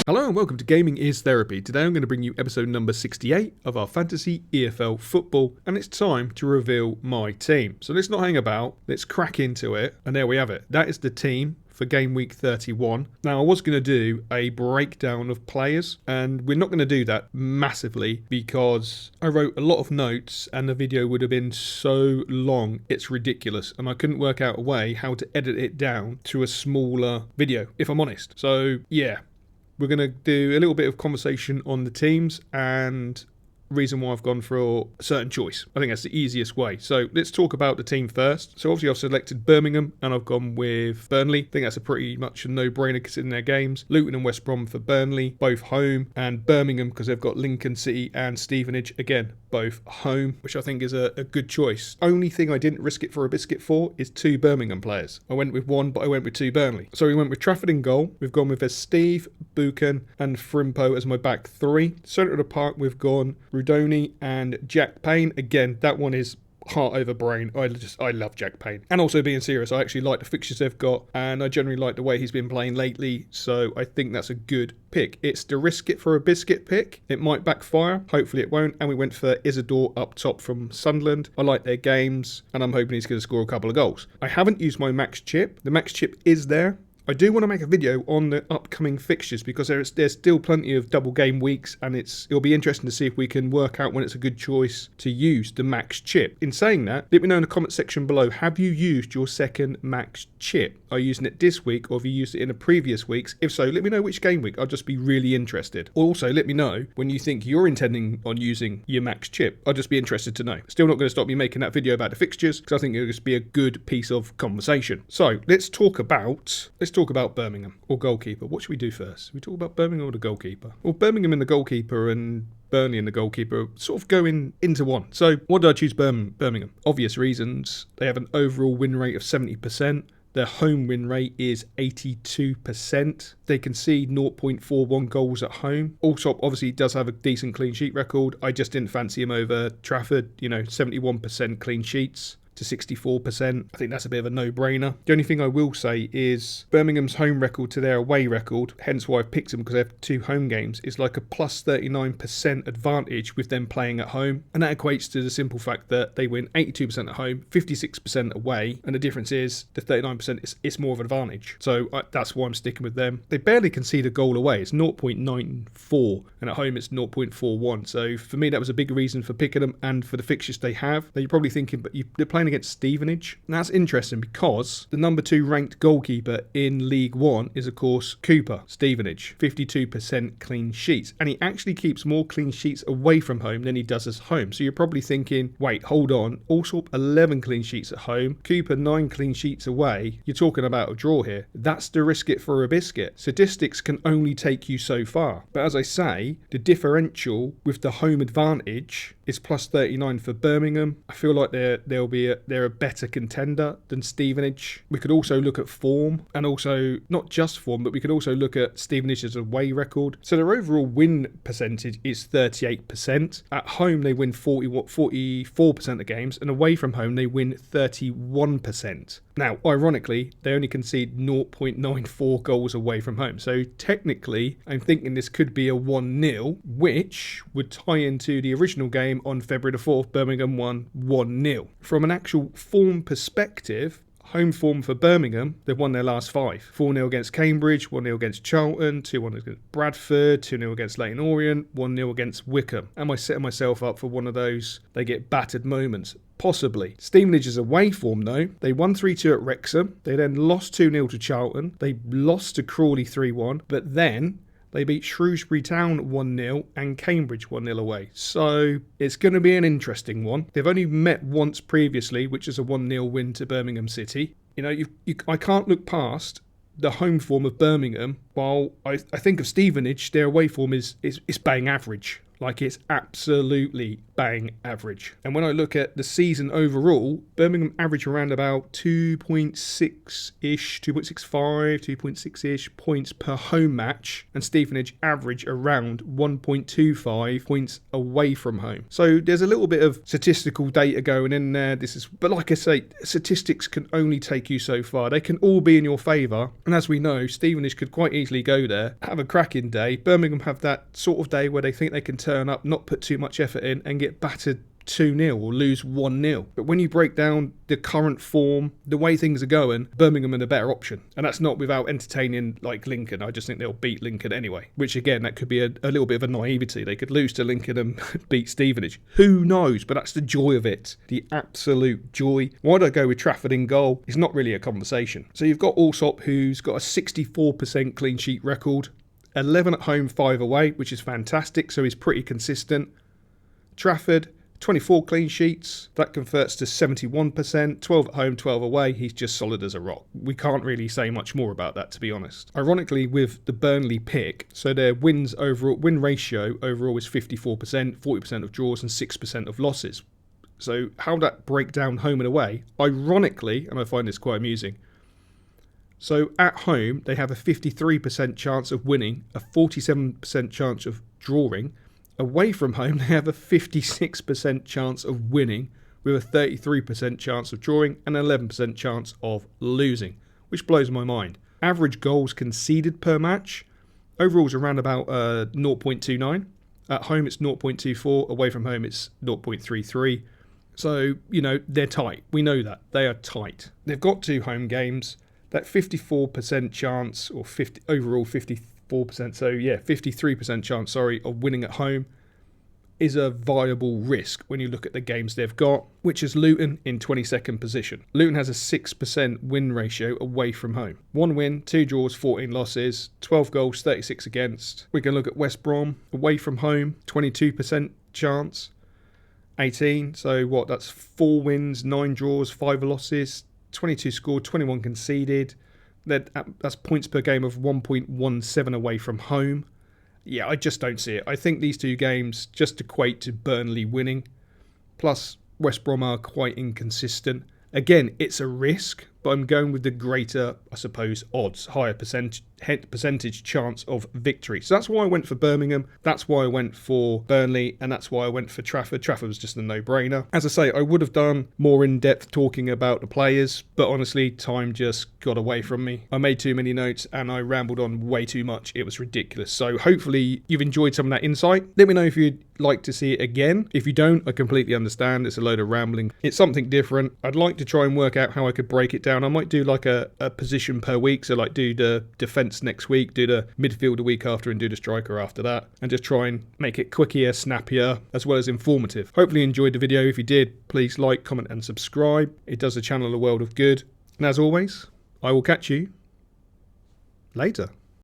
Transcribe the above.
Hello and welcome to Gaming is Therapy. Today I'm going to bring you episode number 68 of our fantasy EFL football, and it's time to reveal my team. So let's not hang about, let's crack into it, and there we have it. That is the team for game week 31. Now I was going to do a breakdown of players, and we're not going to do that massively because I wrote a lot of notes and the video would have been so long it's ridiculous, and I couldn't work out a way how to edit it down to a smaller video, if I'm honest. So yeah, we're going to do a little bit of conversation on the teams and reason why I've gone for a certain choice. I think that's the easiest way. So let's talk about the team first. So obviously I've selected Birmingham and I've gone with Burnley. I think that's a pretty much a no-brainer considering their games. Luton and West Brom for Burnley, both home, and Birmingham because they've got Lincoln City and Stevenage, again, both home, which I think is a good choice. Only thing I didn't risk it for a biscuit for is two Birmingham players. I went with one, but I went with two Burnley. So we went with Trafford in goal. We've gone with Steve, Buchan and Frimpo as my back three. Centre of the park, we've gone Rudoni and Jack Payne. Again, that one is heart over brain. I love Jack Payne. And also being serious, I actually like the fixtures they've got, and I generally like the way he's been playing lately, so I think that's a good pick. It's the risk it for a biscuit pick. It might backfire, hopefully it won't. And we went for Isidore up top from Sunderland. I like their games and I'm hoping he's going to score a couple of goals. I haven't used my max chip. The max chip is there. I do want to make a video on the upcoming fixtures because there's still plenty of double game weeks, and it'll be interesting to see if we can work out when it's a good choice to use the max chip. In saying that, let me know in the comment section below, have you used your second max chip? Are you using it this week or have you used it in the previous weeks? If so, let me know which game week. I'll just be really interested. Also, let me know when you think you're intending on using your max chip. I'll just be interested to know. Still not going to stop me making that video about the fixtures because I think it'll just be a good piece of conversation. So let's talk about Birmingham or goalkeeper. What should we do first? We talk about Birmingham or the goalkeeper? Well, Birmingham and the goalkeeper and Burnley and the goalkeeper sort of going into one. So what did I choose Birmingham? Obvious reasons. They have an overall win rate of 70%. Their home win rate is 82%. They concede 0.41 goals at home. Also, obviously, does have a decent clean sheet record. I just didn't fancy him over Trafford. 71% clean sheets to 64%. I think that's a bit of a no-brainer. The only thing I will say is Birmingham's home record to their away record, hence why I've picked them because they have two home games, is like a plus 39% advantage with them playing at home. And that equates to the simple fact that they win 82% at home, 56% away, and the difference is the 39% is more of an advantage. So that's why I'm sticking with them. They barely concede a goal away. It's 0.94, and at home it's 0.41. So for me, that was a big reason for picking them and for the fixtures they have. Now you're probably thinking, but they're playing against Stevenage. And that's interesting because the number 2 ranked goalkeeper in League One is of course Cooper, Stevenage, 52% clean sheets, and he actually keeps more clean sheets away from home than he does at home. So you're probably thinking, wait, hold on, Allsop 11 clean sheets at home, Cooper 9 clean sheets away, you're talking about a draw here. That's the risk it for a biscuit. Statistics can only take you so far, but as I say, the differential with the home advantage is plus 39 for Birmingham. I feel like they're a better contender than Stevenage. We could also look at form, and also not just form, but we could also look at Stevenage's away record. So their overall win percentage is 38%. At home they win 44% of games, and away from home they win 31%. Now, ironically, they only concede 0.94 goals away from home. So technically, I'm thinking this could be a 1-0, which would tie into the original game on February the 4th. Birmingham won 1-0. From an actual form perspective, home form for Birmingham, they've won their last 5. 4-0 against Cambridge, 1-0 against Charlton, 2-1 against Bradford, 2-0 against Leyton Orient, 1-0 against Wickham. Am I setting myself up for one of those they get battered moments? Possibly. Stevenage's away form though, they won 3-2 at Wrexham, they then lost 2-0 to Charlton, they lost to Crawley 3-1, but then they beat Shrewsbury Town 1-0 and Cambridge 1-0 away. So it's going to be an interesting one. They've only met once previously, which is a 1-0 win to Birmingham City. I can't look past the home form of Birmingham, while I think of Stevenage, their away form is bang average. Like, it's absolutely bang average. And when I look at the season overall, Birmingham average around about 2.6-ish, 2.65, 2.6-ish points per home match, and Stevenage average around 1.25 points away from home. So there's a little bit of statistical data going in there. But like I say, statistics can only take you so far. They can all be in your favour. And as we know, Stevenage could quite easily go there, have a cracking day. Birmingham have that sort of day where they think they can turn up, not put too much effort in, and get battered 2-0 or lose 1-0. But when you break down the current form, the way things are going, Birmingham are the better option. And that's not without entertaining like Lincoln. I just think they'll beat Lincoln anyway. Which again, that could be a little bit of a naivety. They could lose to Lincoln and beat Stevenage. Who knows? But that's the joy of it. The absolute joy. Why do I go with Trafford in goal? It's not really a conversation. So you've got Allsop, who's got a 64% clean sheet record. 11 at home, 5 away, which is fantastic. So he's pretty consistent. Trafford, 24 clean sheets, that converts to 71%, 12 at home, 12 away, he's just solid as a rock. We can't really say much more about that, to be honest. Ironically, with the Burnley pick, so their win ratio overall is 54%, 40% of draws and 6% of losses. So how that break down home and away, ironically, and I find this quite amusing, so at home, they have a 53% chance of winning, a 47% chance of drawing. Away from home, they have a 56% chance of winning with a 33% chance of drawing and an 11% chance of losing, which blows my mind. Average goals conceded per match, overall is around about 0.29. At home, it's 0.24. Away from home, it's 0.33. So, they're tight. We know that. They are tight. They've got 2 home games. That 54% chance, or 54%, so yeah, 53% chance, of winning at home is a viable risk when you look at the games they've got, which is Luton in 22nd position. Luton has a 6% win ratio away from home. 1 win, 2 draws, 14 losses, 12 goals, 36 against. We can look at West Brom, away from home, 22% chance, 18, so that's 4 wins, 9 draws, 5 losses, 22 scored, 21 conceded. That's points per game of 1.17 away from home. Yeah, I just don't see it. I think these 2 games just equate to Burnley winning. Plus, West Brom are quite inconsistent. Again, it's a risk, but I'm going with the greater, I suppose, odds, higher percentage chance of victory. So that's why I went for Birmingham, that's why I went for Burnley, and that's why I went for Trafford. Trafford was just a no-brainer. As I say, I would have done more in-depth talking about the players, but honestly, time just got away from me. I made too many notes and I rambled on way too much. It was ridiculous. So hopefully you've enjoyed some of that insight. Let me know if you'd like to see it again. If you don't, I completely understand. It's a load of rambling. It's something different. I'd like to try and work out how I could break it down. I might do like a position per week. So like do the defence next week, do the midfield the week after, and do the striker after that. And just try and make it quicker, snappier, as well as informative. Hopefully you enjoyed the video. If you did, please like, comment and subscribe. It does the channel a world of good. And as always, I will catch you later.